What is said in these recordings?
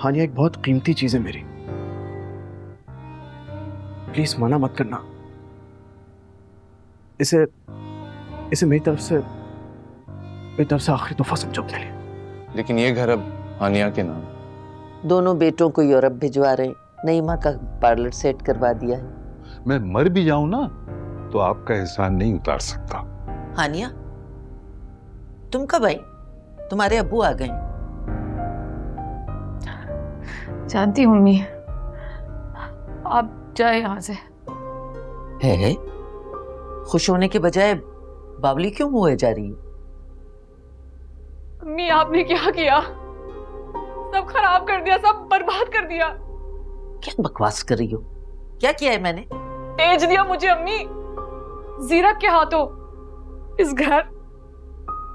हानिया एक बहुत कीमती चीज है मेरी, प्लीज मना मत करना। इसे इसे मेरी तरफ से आखिरी तोहफा समझो मेरे लिए। लेकिन ये घर अब हानिया के नाम। दोनों बेटों को यूरोप भिजवा रहे, नईमा का पार्लर सेट करवा दिया है। मैं मर भी जाऊं ना तो आपका एहसान नहीं उतार सकता। हानिया, तुम कब आई? तुम्हारे अब्बू आ गए। जानती हूँ मम्मी, आप जाए यहाँ से। है खुश होने के बजाय बावली क्यों हुए जा रही है? मम्मी आपने क्या किया? सब खराब कर दिया, सब बर्बाद कर दिया। क्या बकवास कर रही हो? क्या किया है मैंने? भेज दिया मुझे अम्मी जीरक के हाथों। इस घर,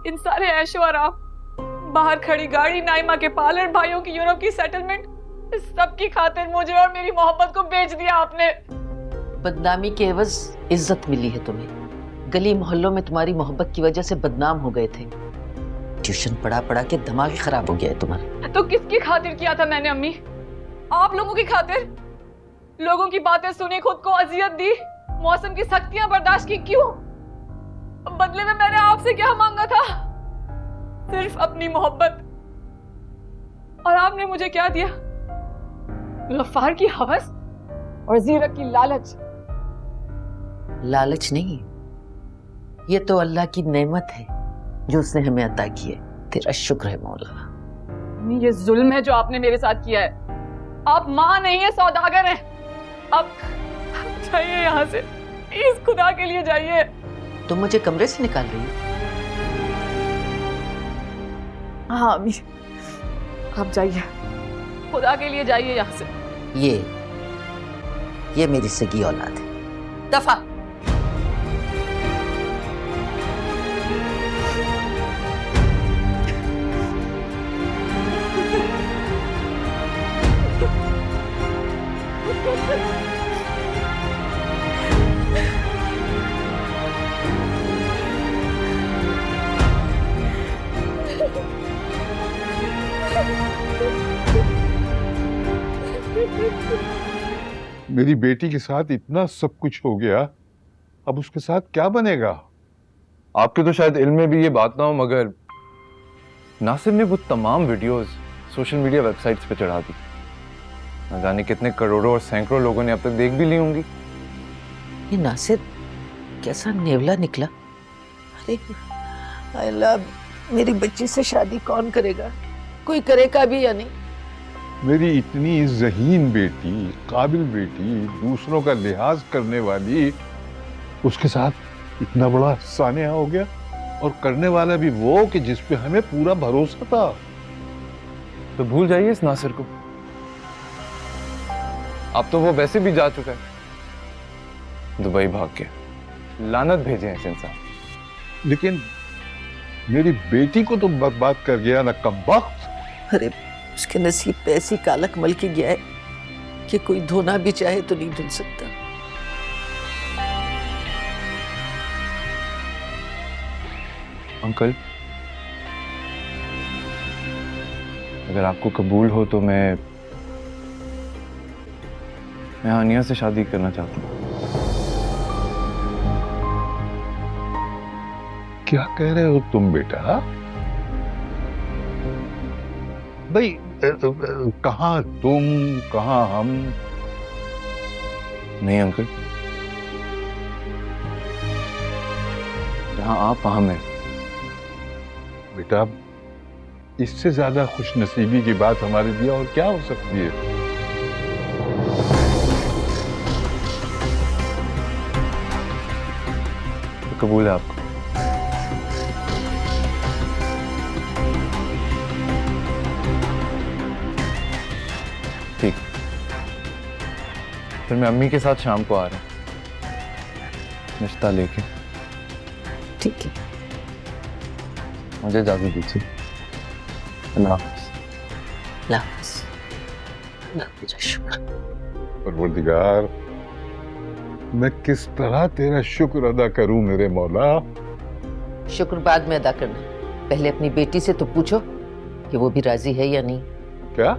इन सारे ऐशो आराम, बाहर खड़ी गाड़ी, नाइमा के पार्लर, भाइयों की यूरोप की सेटलमेंट, इस सब की खातिर मुझे और मेरी मोहब्बत को बेच दिया आपने। बदनामी के एवज इज्जत मिली है तुम्हें। गली मोहल्लों में तुम्हारी मोहब्बत की वजह से बदनाम हो गए थे। ट्यूशन पढ़ा पढ़ा के दिमाग ही खराब हो गया है तुम्हारा। तो किसकी खातिर किया था मैंने अम्मी? आप लोगों की खातिर? लोगों की बातें सुनी, खुद को अजियत दी, मौसम की सख्तियां बर्दाश्त की, क्यों? बदले में मैंने आपसे क्या मांगा था? सिर्फ अपनी मोहब्बत। और आपने मुझे क्या दिया? गफ्फार की हवस और जीरक की लालच। लालच नहीं, ये तो अल्लाह की नेमत है जो उसने हमें अता की है। तेरा शुक्र है मौला। ये जुल्म है जो आपने मेरे साथ किया है। आप माँ नहीं है, सौदागर हैं। अब जाइए यहाँ से, इस खुदा के लिए जाइए। तुम मुझे कमरे से निकाल रही हो? हाँ अम्मी, आप जाइए, खुदा के लिए जाइए यहाँ से। ये मेरी सगी औलाद है। दफा। मेरी बेटी के साथ इतना सब कुछ हो गया, अब उसके साथ क्या बनेगा? आपके तो शायद इल्म में भी ये बात ना हो, मगर नासिर ने वो तमाम वीडियोस सोशल मीडिया वेबसाइट्स पे चढ़ा दी। न जाने कितने करोड़ों और सैकड़ों लोगों ने अब तक देख भी ली होंगी। ये नासिर कैसा नेवला निकला। अरे अल्लाह, मेरी बच्ची से शादी कौन करेगा? कोई करेगा भी या नहीं? मेरी इतनी ज़हीन बेटी, काबिल बेटी, दूसरों का लिहाज करने वाली, उसके साथ इतना बड़ा सानिया हो गया, और करने वाला भी वो कि जिस पे हमें पूरा भरोसा था। तो भूल जाइए इस नासिर को। अब तो वो वैसे भी जा चुका है दुबई भाग के। लानत भेजे हैं इस इंसान। लेकिन मेरी बेटी को तो बर्बाद कर गया ना कमबख्त। अरे उसके नसीब पे ऐसी कालक मल के गया है कि कोई धोना भी चाहे तो नहीं धुल सकता। अंकल, अगर आपको कबूल हो तो मैं हानिया से शादी करना चाहता हूँ। क्या कह रहे हो तुम बेटा? भाई कहाँ तुम, कहाँ हम? नहीं अंकल, जहाँ आप वहां मैं। बेटा, इससे ज्यादा खुश नसीबी की बात हमारे लिए और क्या हो सकती है? तो कबूल है आपको? ठीक, फिर मैं अम्मी के साथ शाम को आ रहा हूँ रिश्ता लेके। ठीक है, मुझे इजाजत दीजिए। अल्लाह हाफ़िज़। अल्लाह हाफ़िज़। अल्लाह तेरा शुक्र। परवरदिगार, मैं किस तरह तेरा शुक्र अदा करूं मेरे मौला? शुक्र बाद में अदा करना, पहले अपनी बेटी से तो पूछो कि वो भी राजी है या नहीं। क्या?